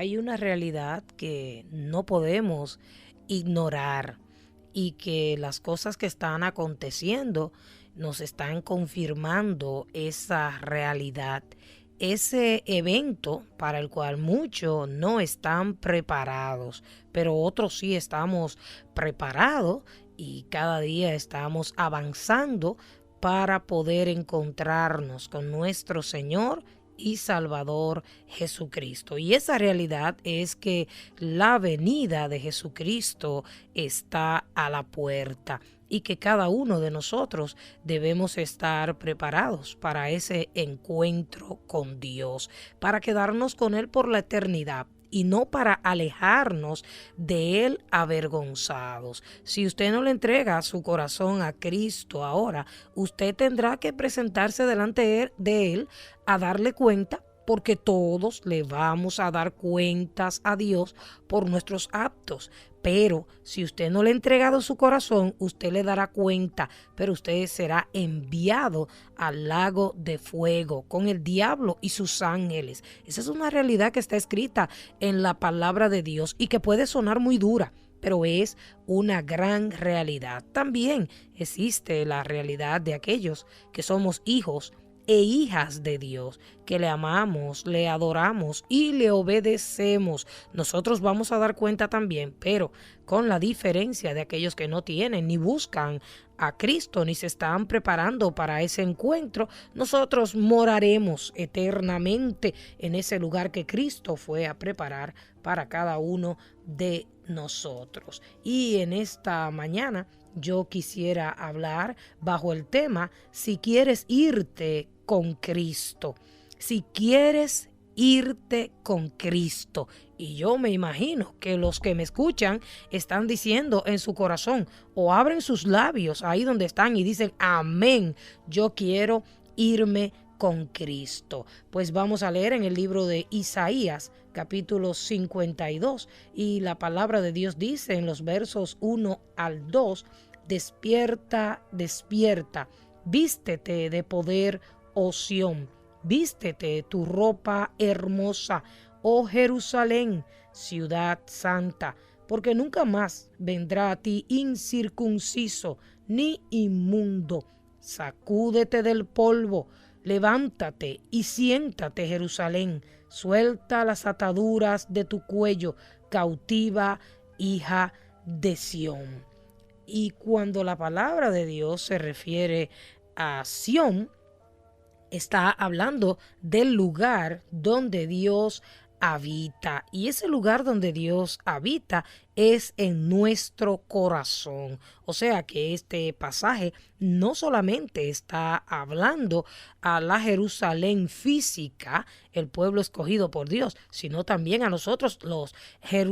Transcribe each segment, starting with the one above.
Hay una realidad que no podemos ignorar y que las cosas que están aconteciendo nos están confirmando esa realidad. Ese evento para el cual muchos no están preparados, pero otros sí estamos preparados y cada día estamos avanzando para poder encontrarnos con nuestro Señor y Salvador Jesucristo. Y esa realidad es que la venida de Jesucristo está a la puerta y que cada uno de nosotros debemos estar preparados para ese encuentro con Dios, para quedarnos con Él por la eternidad y no para alejarnos de Él avergonzados. Si usted no le entrega su corazón a Cristo ahora, usted tendrá que presentarse delante de Él a darle cuenta, porque todos le vamos a dar cuentas a Dios por nuestros actos. Pero si usted no le ha entregado su corazón, usted le dará cuenta, pero usted será enviado al lago de fuego con el diablo y sus ángeles. Esa es una realidad que está escrita en la palabra de Dios y que puede sonar muy dura, pero es una gran realidad. También existe la realidad de aquellos que somos hijos e hijas de Dios, que le amamos, le adoramos y le obedecemos. Nosotros vamos a dar cuenta también, pero con la diferencia de aquellos que no tienen ni buscan a Cristo ni se están preparando para ese encuentro. Nosotros moraremos eternamente en ese lugar que Cristo fue a preparar para cada uno de nosotros. Y en esta mañana yo quisiera hablar bajo el tema: si quieres irte con Cristo, si quieres irte con Cristo. Y yo me imagino que los que me escuchan están diciendo en su corazón o abren sus labios ahí donde están y dicen: amén, yo quiero irme con Cristo. Pues vamos a leer en el libro de Isaías, capítulo 52, y la palabra de Dios dice en los versos 1 al 2: despierta, despierta, vístete de poder, oh Sión, vístete tu ropa hermosa, oh Jerusalén, ciudad santa, porque nunca más vendrá a ti incircunciso ni inmundo. Sacúdete del polvo, levántate y siéntate, Jerusalén, suelta las ataduras de tu cuello, cautiva hija de Sión. Y cuando la palabra de Dios se refiere a Sión, está hablando del lugar donde Dios habita. Y ese lugar donde Dios habita es en nuestro corazón. O sea que este pasaje no solamente está hablando a la Jerusalén física, el pueblo escogido por Dios, sino también a nosotros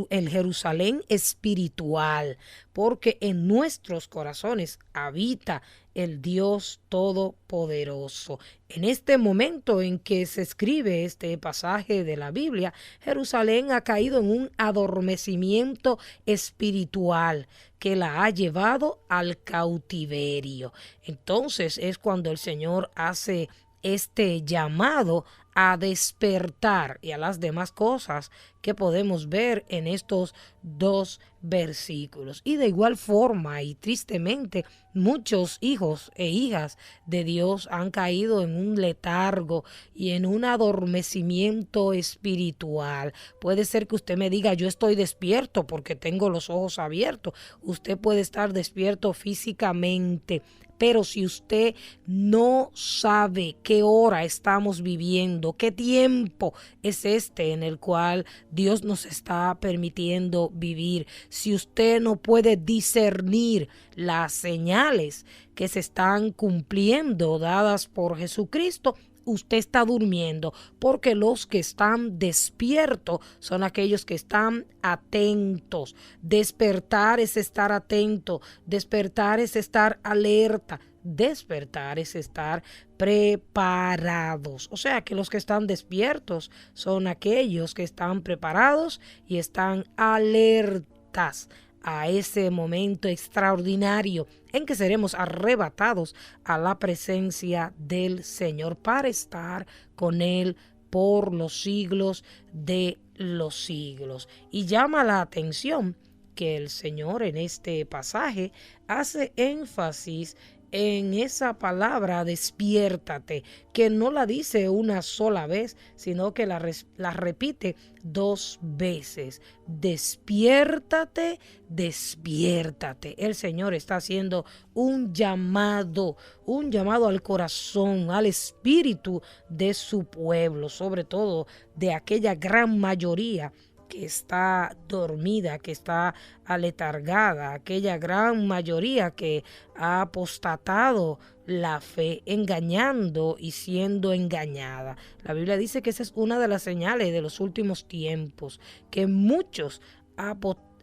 el Jerusalén espiritual, porque en nuestros corazones habita el Dios Todopoderoso. En este momento en que se escribe este pasaje de la Biblia, Jerusalén ha caído en un adormecimiento espiritual que la ha llevado al cautiverio. Entonces es cuando el Señor hace este llamado a despertar y a las demás cosas que podemos ver en estos dos versículos. Y de igual forma y tristemente, muchos hijos e hijas de Dios han caído en un letargo y en un adormecimiento espiritual. Puede ser que usted me diga: yo estoy despierto porque tengo los ojos abiertos. Usted puede estar despierto físicamente, pero si usted no sabe qué hora estamos viviendo, qué tiempo es este en el cual Dios nos está permitiendo vivir, si usted no puede discernir las señales que se están cumpliendo dadas por Jesucristo, usted está durmiendo, porque los que están despiertos son aquellos que están atentos. Despertar es estar atento, despertar es estar alerta, despertar es estar preparados. O sea que los que están despiertos son aquellos que están preparados y están alertas a ese momento extraordinario en que seremos arrebatados a la presencia del Señor para estar con Él por los siglos de los siglos. Y llama la atención que el Señor en este pasaje hace énfasis en esa palabra despiértate, que no la dice una sola vez, sino que la repite 2 veces. Despiértate, despiértate. El Señor está haciendo un llamado al corazón, al espíritu de su pueblo, sobre todo de aquella gran mayoría que está dormida, que está aletargada, aquella gran mayoría que ha apostatado la fe, engañando y siendo engañada. La Biblia dice que esa es una de las señales de los últimos tiempos, que muchos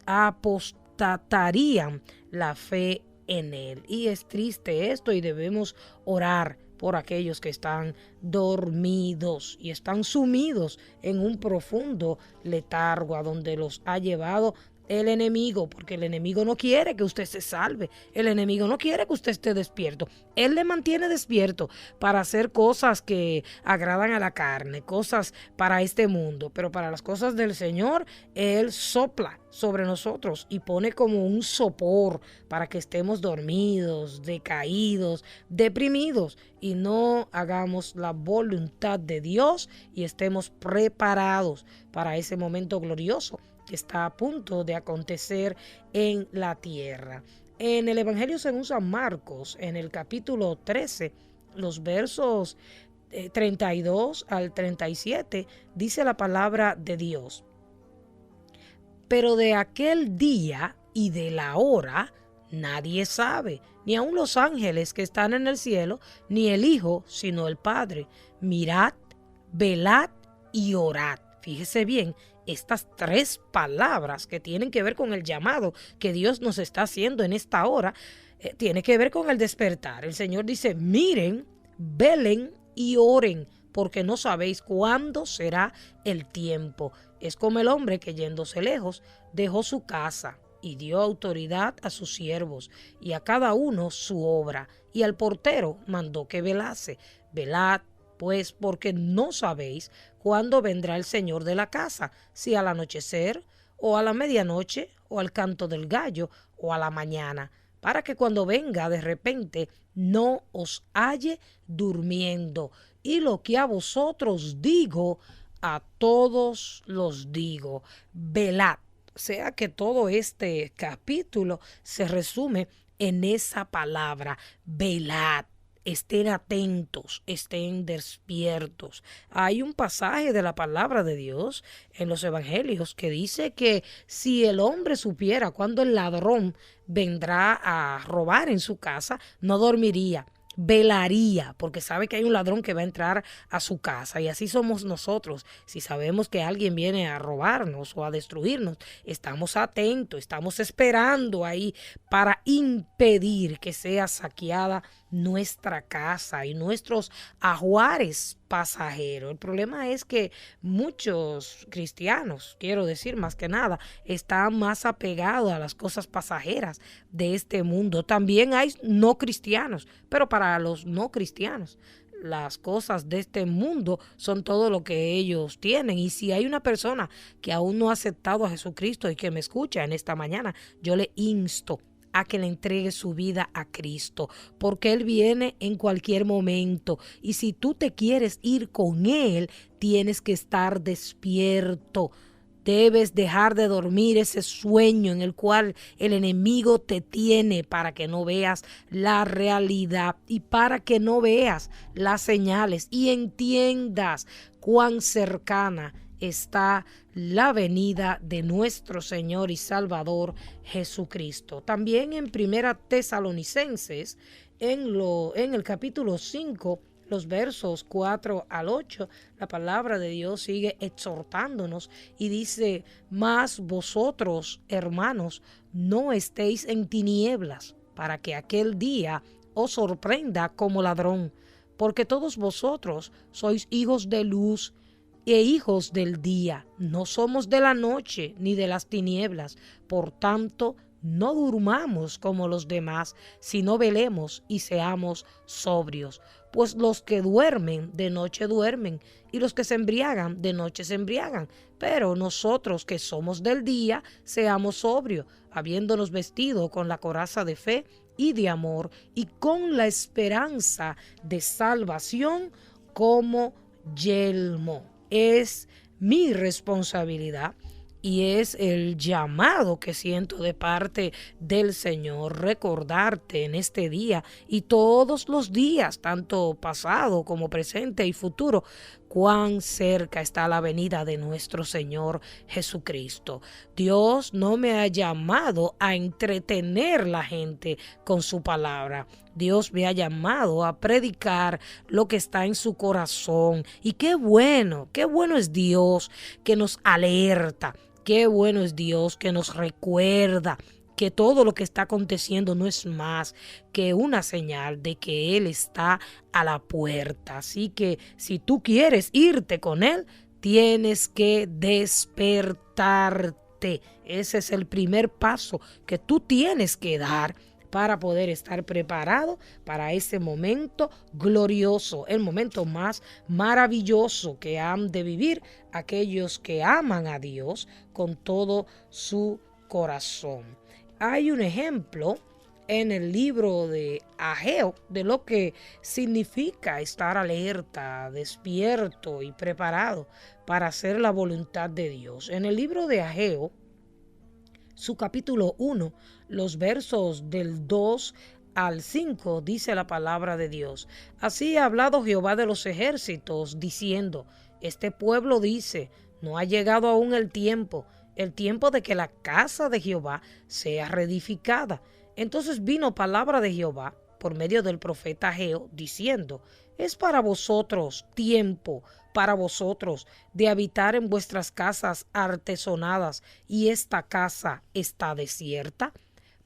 apostatarían la fe en él. Y es triste esto y debemos orar por aquellos que están dormidos y están sumidos en un profundo letargo a donde los ha llevado el enemigo, porque el enemigo no quiere que usted se salve, el enemigo no quiere que usted esté despierto, él le mantiene despierto para hacer cosas que agradan a la carne, cosas para este mundo, pero para las cosas del Señor, él sopla sobre nosotros y pone como un sopor para que estemos dormidos, decaídos, deprimidos y no hagamos la voluntad de Dios y estemos preparados para ese momento glorioso que está a punto de acontecer en la tierra. En el Evangelio según San Marcos, en el capítulo 13, los versos 32 al 37, dice la palabra de Dios. Pero de aquel día y de la hora nadie sabe, ni aun los ángeles que están en el cielo, ni el Hijo, sino el Padre. Mirad, velad y orad. Fíjese bien, estas 3 palabras que tienen que ver con el llamado que Dios nos está haciendo en esta hora, tiene que ver con el despertar. El Señor dice, miren, velen y oren, porque no sabéis cuándo será el tiempo. Es como el hombre que yéndose lejos dejó su casa y dio autoridad a sus siervos y a cada uno su obra, y al portero mandó que velase. Velad, pues, porque no sabéis cuándo vendrá el Señor de la casa, si al anochecer, o a la medianoche, o al canto del gallo, o a la mañana, para que cuando venga de repente no os halle durmiendo. Y lo que a vosotros digo, a todos los digo, velad. O sea que todo este capítulo se resume en esa palabra, velad. Estén atentos, estén despiertos. Hay un pasaje de la palabra de Dios en los evangelios que dice que si el hombre supiera cuándo el ladrón vendrá a robar en su casa, no dormiría, velaría, porque sabe que hay un ladrón que va a entrar a su casa. Y así somos nosotros. Si sabemos que alguien viene a robarnos o a destruirnos, estamos atentos, estamos esperando ahí para impedir que sea saqueada nuestra casa y nuestros ajuares pasajeros. El problema es que muchos cristianos, quiero decir más que nada, están más apegados a las cosas pasajeras de este mundo. También hay no cristianos, pero para los no cristianos, las cosas de este mundo son todo lo que ellos tienen. Y si hay una persona que aún no ha aceptado a Jesucristo y que me escucha en esta mañana, yo le insto a que le entregue su vida a Cristo, porque Él viene en cualquier momento. Y si tú te quieres ir con Él, tienes que estar despierto. Debes dejar de dormir ese sueño en el cual el enemigo te tiene para que no veas la realidad y para que no veas las señales y entiendas cuán cercana está la venida de nuestro Señor y Salvador Jesucristo. También en Primera Tesalonicenses, en el capítulo 5, los versos 4 al 8, la palabra de Dios sigue exhortándonos y dice, mas vosotros, hermanos, no estéis en tinieblas, para que aquel día os sorprenda como ladrón, porque todos vosotros sois hijos de luz e hijos del día, no somos de la noche ni de las tinieblas. Por tanto, no durmamos como los demás, sino velemos y seamos sobrios. pues los que duermen, de noche duermen, y los que se embriagan, de noche se embriagan. Pero nosotros que somos del día, seamos sobrios, habiéndonos vestido con la coraza de fe y de amor, y con la esperanza de salvación como yelmo. Es mi responsabilidad y es el llamado que siento de parte del Señor, recordarte en este día y todos los días, tanto pasado como presente y futuro, cuán cerca está la venida de nuestro Señor Jesucristo. Dios no me ha llamado a entretener la gente con su palabra. Dios me ha llamado a predicar lo que está en su corazón. Y qué bueno es Dios que nos alerta. Qué bueno es Dios que nos recuerda que todo lo que está aconteciendo no es más que una señal de que Él está a la puerta. Así que si tú quieres irte con Él, tienes que despertarte. Ese es el primer paso que tú tienes que dar para poder estar preparado para ese momento glorioso, el momento más maravilloso que han de vivir aquellos que aman a Dios con todo su corazón. Hay un ejemplo en el libro de Ageo de lo que significa estar alerta, despierto y preparado para hacer la voluntad de Dios. En el libro de Ageo, su capítulo 1, los versos del 2 al 5, dice la palabra de Dios. Así ha hablado Jehová de los ejércitos, diciendo, este pueblo dice, no ha llegado aún el tiempo de que la casa de Jehová sea reedificada. Entonces vino palabra de Jehová por medio del profeta Ageo, diciendo, es para vosotros tiempo, para vosotros de habitar en vuestras casas artesonadas, y esta casa está desierta.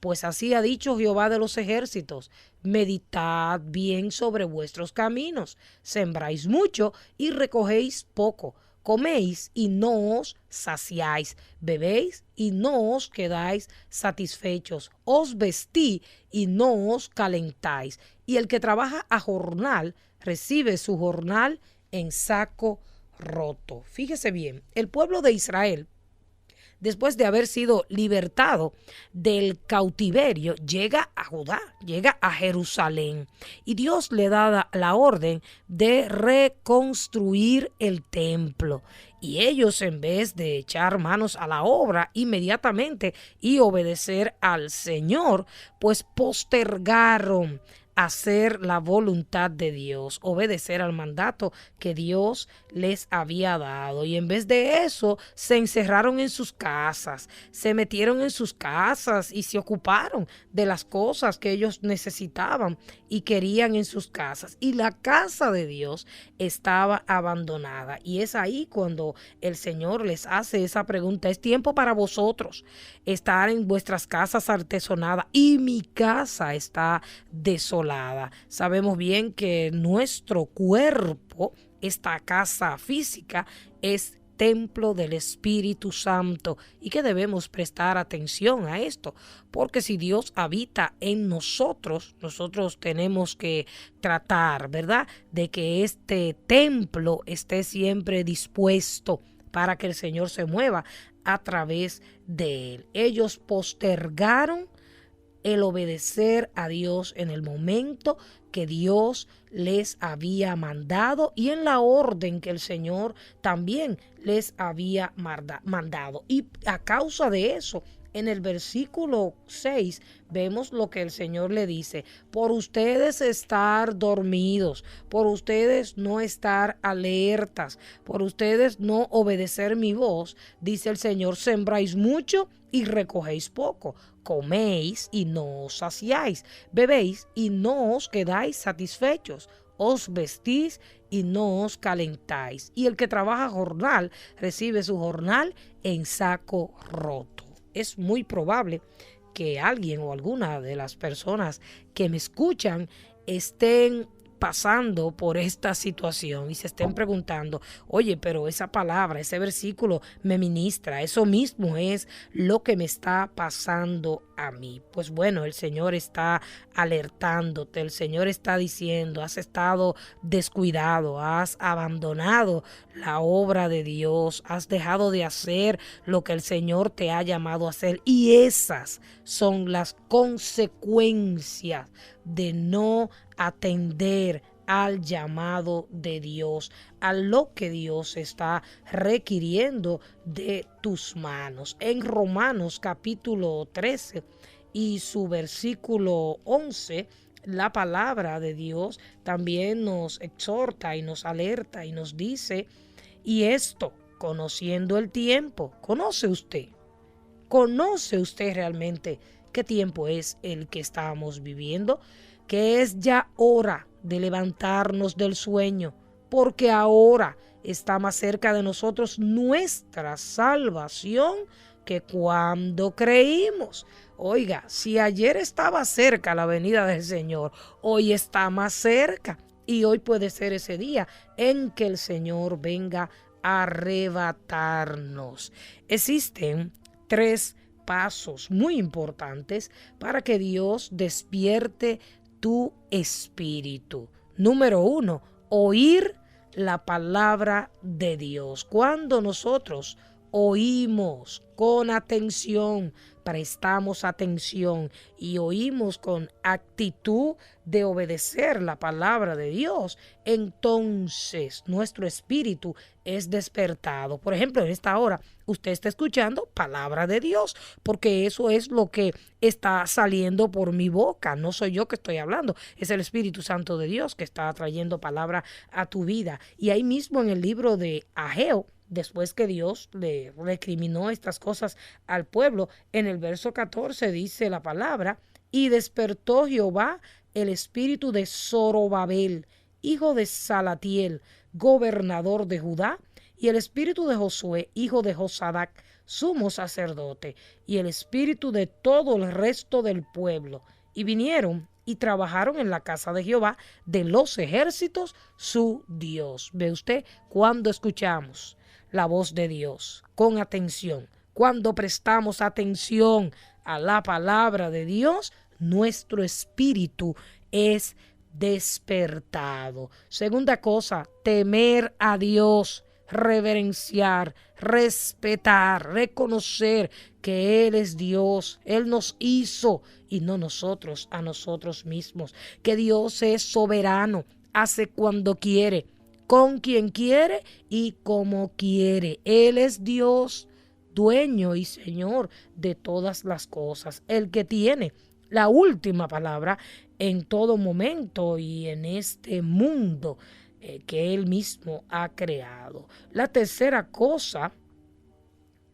Pues así ha dicho Jehová de los ejércitos, meditad bien sobre vuestros caminos, sembráis mucho y recogéis poco, coméis y no os saciáis, bebéis y no os quedáis satisfechos, os vestí y no os calentáis, y el que trabaja a jornal recibe su jornal en saco roto. Fíjese bien, el pueblo de Israel, después de haber sido libertado del cautiverio, llega a Judá, llega a Jerusalén, y Dios le da la orden de reconstruir el templo. Y ellos, en vez de echar manos a la obra inmediatamente y obedecer al Señor, pues postergaron hacer la voluntad de Dios, obedecer al mandato que Dios les había dado. Y en vez de eso, se encerraron en sus casas, se metieron en sus casas y se ocuparon de las cosas que ellos necesitaban y querían en sus casas. Y la casa de Dios estaba abandonada. Y es ahí cuando el Señor les hace esa pregunta. Es tiempo para vosotros estar en vuestras casas artesonadas, y mi casa está desolada. Sabemos bien que nuestro cuerpo, esta casa física, es templo del Espíritu Santo, y que debemos prestar atención a esto, porque si Dios habita en nosotros, nosotros tenemos que tratar, ¿verdad?, de que este templo esté siempre dispuesto para que el Señor se mueva a través de él. Ellos postergaron el obedecer a Dios en el momento que Dios les había mandado y en la orden que el Señor también les había mandado. Y a causa de eso, en el versículo 6 vemos lo que el Señor le dice: por ustedes estar dormidos, por ustedes no estar alertas, por ustedes no obedecer mi voz, dice el Señor, sembráis mucho y recogéis poco, coméis y no os saciáis, bebéis y no os quedáis satisfechos, os vestís y no os calentáis. Y el que trabaja jornal recibe su jornal en saco roto. Es muy probable que alguien o alguna de las personas que me escuchan estén pasando por esta situación y se estén preguntando, oye, pero esa palabra, ese versículo me ministra, eso mismo es lo que me está pasando a mí. Pues bueno, el Señor está alertándote, el Señor está diciendo, has estado descuidado, has abandonado la obra de Dios, has dejado de hacer lo que el Señor te ha llamado a hacer, y esas son las consecuencias de no atender al llamado de Dios, a lo que Dios está requiriendo de tus manos. En Romanos capítulo 13 y su versículo 11, la palabra de Dios también nos exhorta y nos alerta y nos dice, y esto, conociendo el tiempo, ¿conoce usted? ¿Conoce usted realmente qué tiempo es el que estamos viviendo? Que es ya hora de levantarnos del sueño, porque ahora está más cerca de nosotros nuestra salvación que cuando creímos. Oiga, si ayer estaba cerca la venida del Señor, hoy está más cerca, y hoy puede ser ese día en que el Señor venga a arrebatarnos. Existen 3 pasos muy importantes para que Dios despierte tu espíritu. Número 1, oír la palabra de Dios. Cuando nosotros oímos con atención, prestamos atención y oímos con actitud de obedecer la palabra de Dios, entonces nuestro espíritu es despertado. Por ejemplo, en esta hora usted está escuchando palabra de Dios, porque eso es lo que está saliendo por mi boca. No soy yo que estoy hablando, es el Espíritu Santo de Dios que está trayendo palabra a tu vida. Y ahí mismo en el libro de Ageo, después que Dios le recriminó estas cosas al pueblo, en el verso 14 dice la palabra, y despertó Jehová el espíritu de Zorobabel, hijo de Salatiel, gobernador de Judá, y el espíritu de Josué, hijo de Josadac, sumo sacerdote, y el espíritu de todo el resto del pueblo. Y vinieron y trabajaron en la casa de Jehová de los ejércitos, su Dios. ¿Ve usted? Cuando escuchamos la voz de Dios con atención, cuando prestamos atención a la palabra de Dios, nuestro espíritu es despertado. Segunda cosa, temer a Dios, reverenciar, respetar, reconocer que Él es Dios. Él nos hizo y no nosotros a nosotros mismos. Que Dios es soberano, hace cuando quiere, con quien quiere y como quiere. Él es Dios, dueño y Señor de todas las cosas, el que tiene la última palabra en todo momento y en este mundo que Él mismo ha creado. La tercera cosa,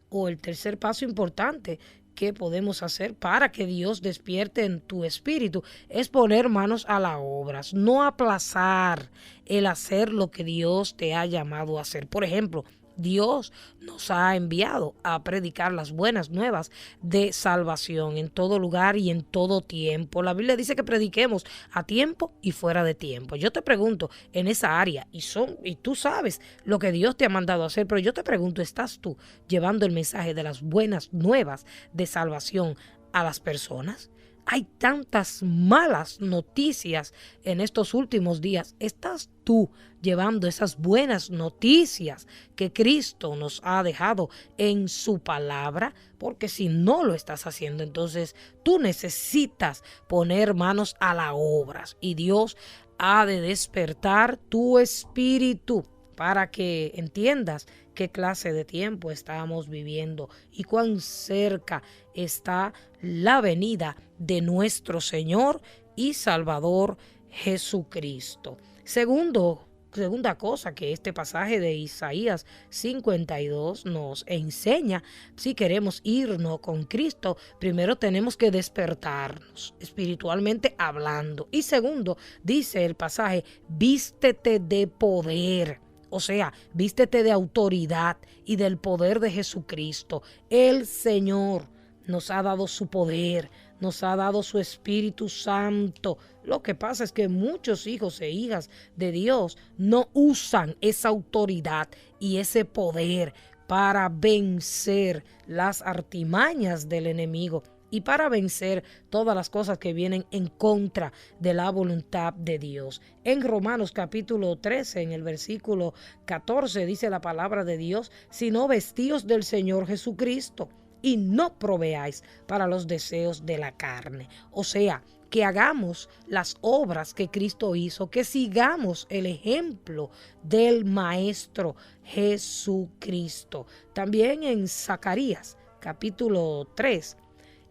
o el tercer paso importante que podemos hacer para que Dios despierte en tu espíritu, es poner manos a la obra, no aplazar el hacer lo que Dios te ha llamado a hacer. Por ejemplo, Dios nos ha enviado a predicar las buenas nuevas de salvación en todo lugar y en todo tiempo. La Biblia dice que prediquemos a tiempo y fuera de tiempo. Yo te pregunto, en esa área, y tú sabes lo que Dios te ha mandado a hacer, pero yo te pregunto, ¿estás tú llevando el mensaje de las buenas nuevas de salvación a las personas? Hay tantas malas noticias en estos últimos días. ¿Estás tú llevando esas buenas noticias que Cristo nos ha dejado en su palabra? Porque si no lo estás haciendo, entonces tú necesitas poner manos a la obra y Dios ha de despertar tu espíritu para que entiendas qué clase de tiempo estamos viviendo y cuán cerca está la venida de nuestro Señor y Salvador Jesucristo. Segunda cosa que este pasaje de Isaías 52 nos enseña: si queremos irnos con Cristo, primero tenemos que despertarnos espiritualmente hablando. Y segundo, dice el pasaje, vístete de poder. O sea, vístete de autoridad y del poder de Jesucristo. El Señor nos ha dado su poder, nos ha dado su Espíritu Santo. Lo que pasa es que muchos hijos e hijas de Dios no usan esa autoridad y ese poder para vencer las artimañas del enemigo y para vencer todas las cosas que vienen en contra de la voluntad de Dios. En Romanos capítulo 13, en el versículo 14, dice la palabra de Dios: sino vestíos del Señor Jesucristo y no proveáis para los deseos de la carne. O sea, que hagamos las obras que Cristo hizo, que sigamos el ejemplo del Maestro Jesucristo. También en Zacarías capítulo 3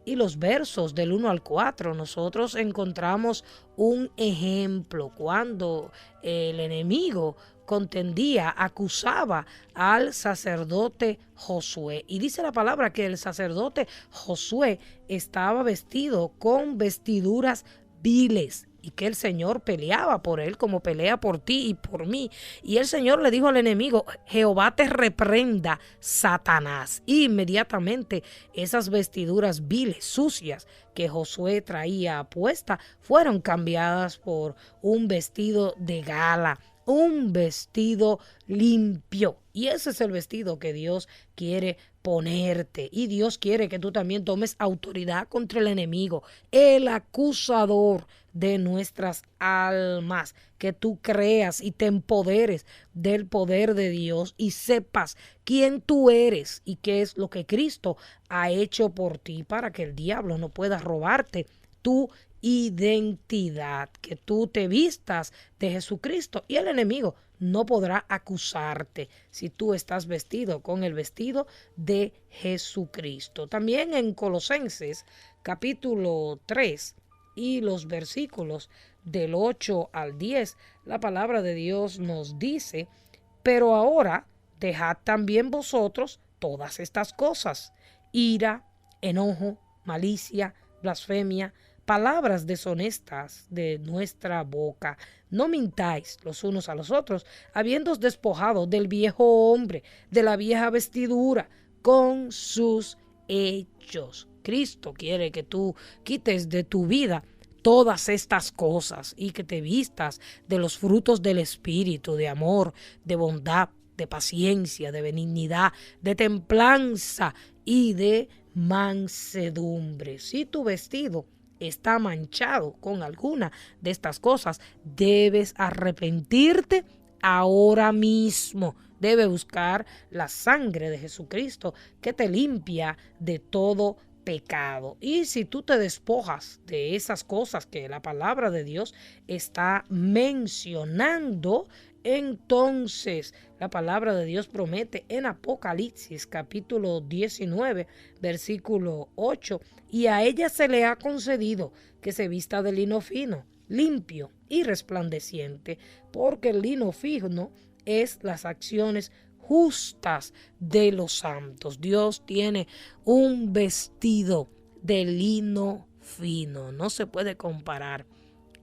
y los versos del 1 al 4, nosotros encontramos un ejemplo cuando el enemigo contendía, acusaba al sacerdote Josué. Y dice la palabra que el sacerdote Josué estaba vestido con vestiduras viles y que el Señor peleaba por él como pelea por ti y por mí. Y el Señor le dijo al enemigo: Jehová te reprenda, Satanás. Y inmediatamente esas vestiduras viles, sucias, que Josué traía puesta, fueron cambiadas por un vestido de gala, un vestido limpio. Y ese es el vestido que Dios quiere ponerte. Y Dios quiere que tú también tomes autoridad contra el enemigo, el acusador de nuestras almas. Que tú creas y te empoderes del poder de Dios y sepas quién tú eres y qué es lo que Cristo ha hecho por ti, para que el diablo no pueda robarte tu identidad, que tú te vistas de Jesucristo y el enemigo no podrá acusarte si tú estás vestido con el vestido de Jesucristo. También en Colosenses capítulo 3 y los versículos del 8 al 10, la palabra de Dios nos dice: pero ahora dejad también vosotros todas estas cosas: ira, enojo, malicia, blasfemia, palabras deshonestas de nuestra boca. No mintáis los unos a los otros, habiéndoos despojado del viejo hombre, de la vieja vestidura, con sus hechos. Cristo quiere que tú quites de tu vida todas estas cosas y que te vistas de los frutos del Espíritu, de amor, de bondad, de paciencia, de benignidad, de templanza y de mansedumbre. Si tu vestido está manchado con alguna de estas cosas, debes arrepentirte ahora mismo. Debes buscar la sangre de Jesucristo que te limpia de todo pecado. Y si tú te despojas de esas cosas que la palabra de Dios está mencionando, entonces la palabra de Dios promete en Apocalipsis capítulo 19 versículo 8: y a ella se le ha concedido que se vista de lino fino, limpio y resplandeciente, porque el lino fino es las acciones justas de los santos. Dios tiene un vestido de lino fino. No se puede comparar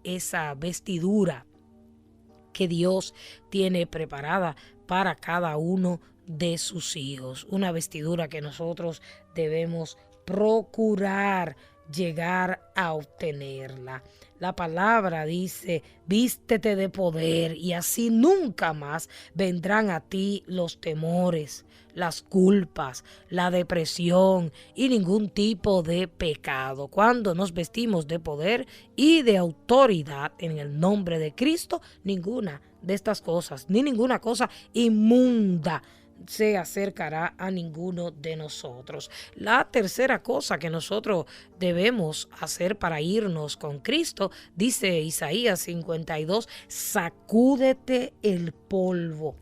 esa vestidura que Dios tiene preparada para cada uno de sus hijos. Una vestidura que nosotros debemos procurar llegar a obtenerla. La palabra dice: vístete de poder, y así nunca más vendrán a ti los temores, las culpas, la depresión y ningún tipo de pecado. Cuando nos vestimos de poder y de autoridad en el nombre de Cristo, ninguna de estas cosas, ni ninguna cosa inmunda se acercará a ninguno de nosotros. La tercera cosa que nosotros debemos hacer para irnos con Cristo, dice Isaías 52, sacúdete el polvo.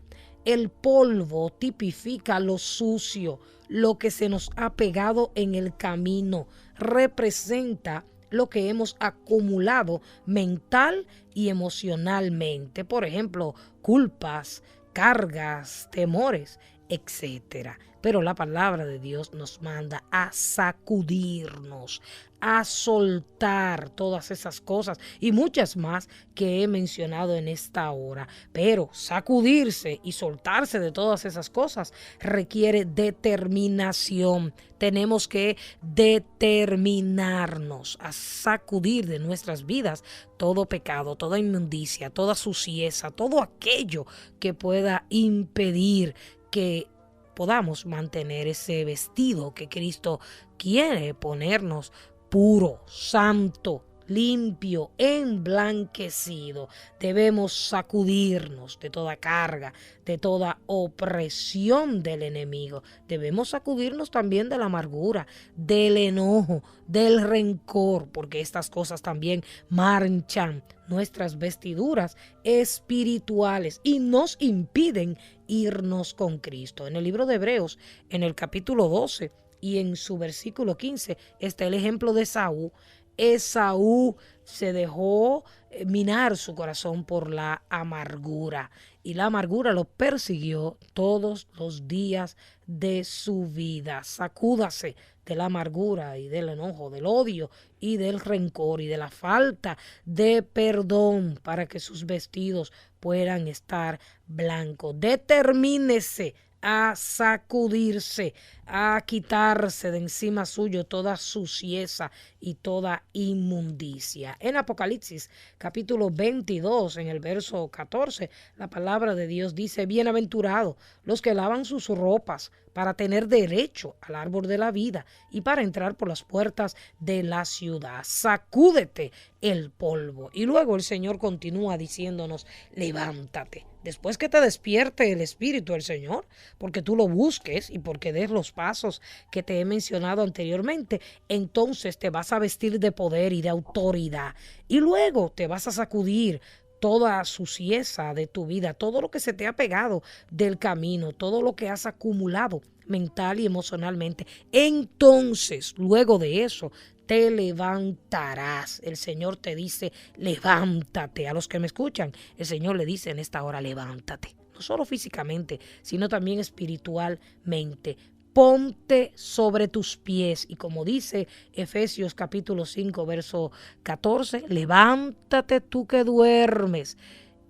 El polvo tipifica lo sucio, lo que se nos ha pegado en el camino. Representa lo que hemos acumulado mental y emocionalmente. Por ejemplo, culpas, cargas, temores, etcétera. pero la palabra de Dios nos manda a sacudirnos, a soltar todas esas cosas y muchas más que he mencionado en esta hora. Pero sacudirse y soltarse de todas esas cosas requiere determinación. Tenemos que determinarnos a sacudir de nuestras vidas todo pecado, toda inmundicia, toda suciedad, todo aquello que pueda impedir que podamos mantener ese vestido que Cristo quiere ponernos puro, santo, limpio, emblanquecido. Debemos sacudirnos de toda carga, de toda opresión del enemigo. Debemos sacudirnos también de la amargura, del enojo, del rencor, porque estas cosas también manchan nuestras vestiduras espirituales y nos impiden irnos con Cristo. En el libro de Hebreos, en el capítulo 12 y en su versículo 15, está el ejemplo de Esaú. Esaú se dejó minar su corazón por la amargura y la amargura lo persiguió todos los días de su vida. Sacúdase de la amargura y del enojo, del odio y del rencor y de la falta de perdón para que sus vestidos puedan estar blancos. Determínese a sacudirse, a quitarse de encima suyo toda suciedad y toda inmundicia. En Apocalipsis capítulo 22, en el verso 14, la palabra de Dios dice: bienaventurados los que lavan sus ropas para tener derecho al árbol de la vida y para entrar por las puertas de la ciudad. Sacúdete el polvo. Y luego el Señor continúa diciéndonos: levántate. Después que te despierte el Espíritu del Señor, porque tú lo busques y porque des los pasos que te he mencionado anteriormente, entonces te vas a vestir de poder y de autoridad. Y luego te vas a sacudir toda suciedad de tu vida, todo lo que se te ha pegado del camino, todo lo que has acumulado mental y emocionalmente. Entonces, luego de eso, te levantarás. El Señor te dice: levántate. A los que me escuchan, el Señor le dice en esta hora: levántate. No solo físicamente, sino también espiritualmente. Ponte sobre tus pies. Y como dice Efesios capítulo 5, verso 14, levántate tú que duermes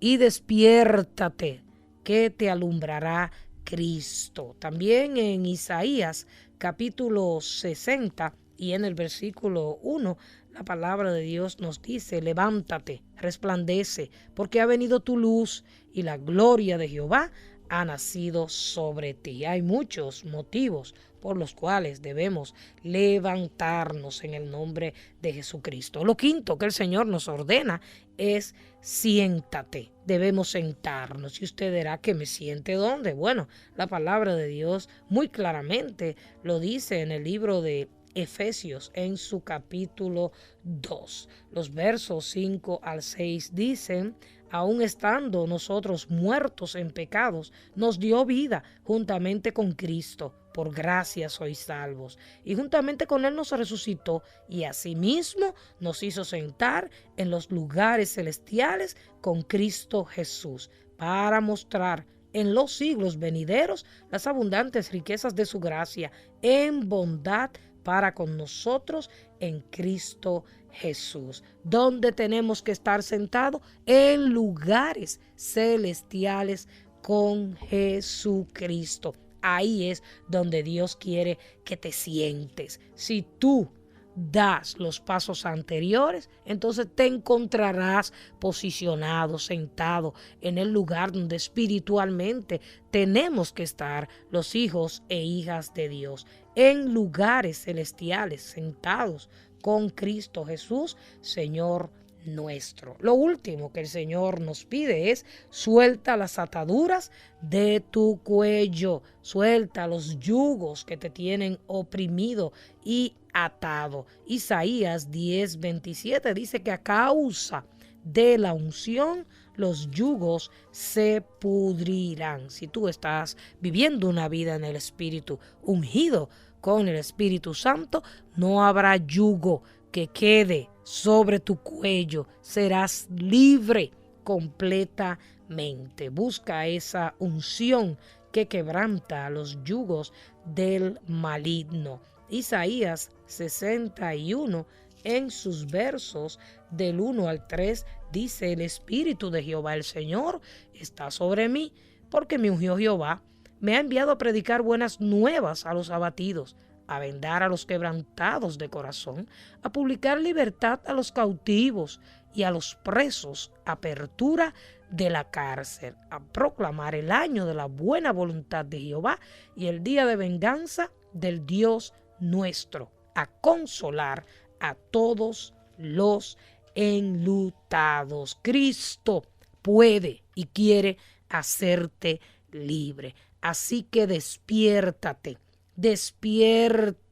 y despiértate, que te alumbrará Cristo. También en Isaías capítulo 60 y en el versículo 1, la palabra de Dios nos dice: levántate, resplandece, porque ha venido tu luz y la gloria de Jehová ha nacido sobre ti. Hay muchos motivos por los cuales debemos levantarnos en el nombre de Jesucristo. Lo quinto que el Señor nos ordena es: siéntate. Debemos sentarnos. Y usted dirá: ¿que me siente dónde? Bueno, la palabra de Dios muy claramente lo dice en el libro de Efesios, en su capítulo 2. Los versos 5 al 6 dicen: aun estando nosotros muertos en pecados, nos dio vida juntamente con Cristo. Por gracia sois salvos. Y juntamente con Él nos resucitó y asimismo nos hizo sentar en los lugares celestiales con Cristo Jesús, para mostrar en los siglos venideros las abundantes riquezas de su gracia en bondad para con nosotros en Cristo Jesús. ¿Dónde tenemos que estar sentados? En lugares celestiales con Jesucristo. Ahí es donde Dios quiere que te sientes. Si tú das los pasos anteriores, entonces te encontrarás posicionado, sentado en el lugar donde espiritualmente tenemos que estar los hijos e hijas de Dios, en lugares celestiales, sentados con Cristo Jesús, Señor nuestro. Lo último que el Señor nos pide es: suelta las ataduras de tu cuello, suelta los yugos que te tienen oprimido y atado. Isaías 10:27 dice que a causa de la unción los yugos se pudrirán. Si tú estás viviendo una vida en el Espíritu, ungido con el Espíritu Santo, no habrá yugo que quede sobre tu cuello. Serás libre completamente. Busca esa unción que quebranta los yugos del maligno. Isaías 61, en sus versos del 1 al 3, dice: el Espíritu de Jehová el Señor está sobre mí, porque me ungió Jehová, me ha enviado a predicar buenas nuevas a los abatidos, a vendar a los quebrantados de corazón, a publicar libertad a los cautivos y a los presos, apertura de la cárcel, a proclamar el año de la buena voluntad de Jehová y el día de venganza del Dios nuestro, a consolar a todos los enlutados. Cristo puede y quiere hacerte libre. Así que despiértate, despiértate,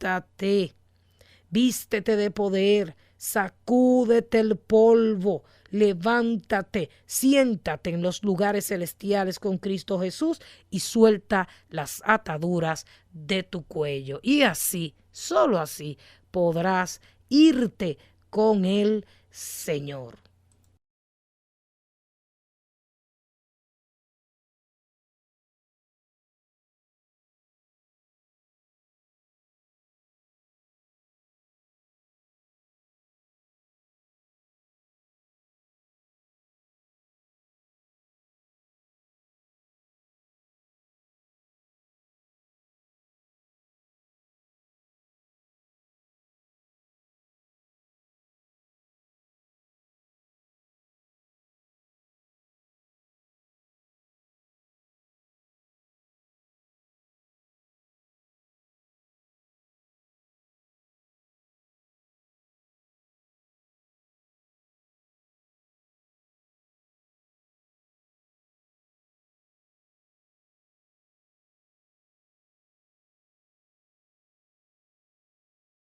vístete de poder, sacúdete el polvo, levántate, siéntate en los lugares celestiales con Cristo Jesús y suelta las ataduras de tu cuello. Y así, solo así, podrás irte con el Señor.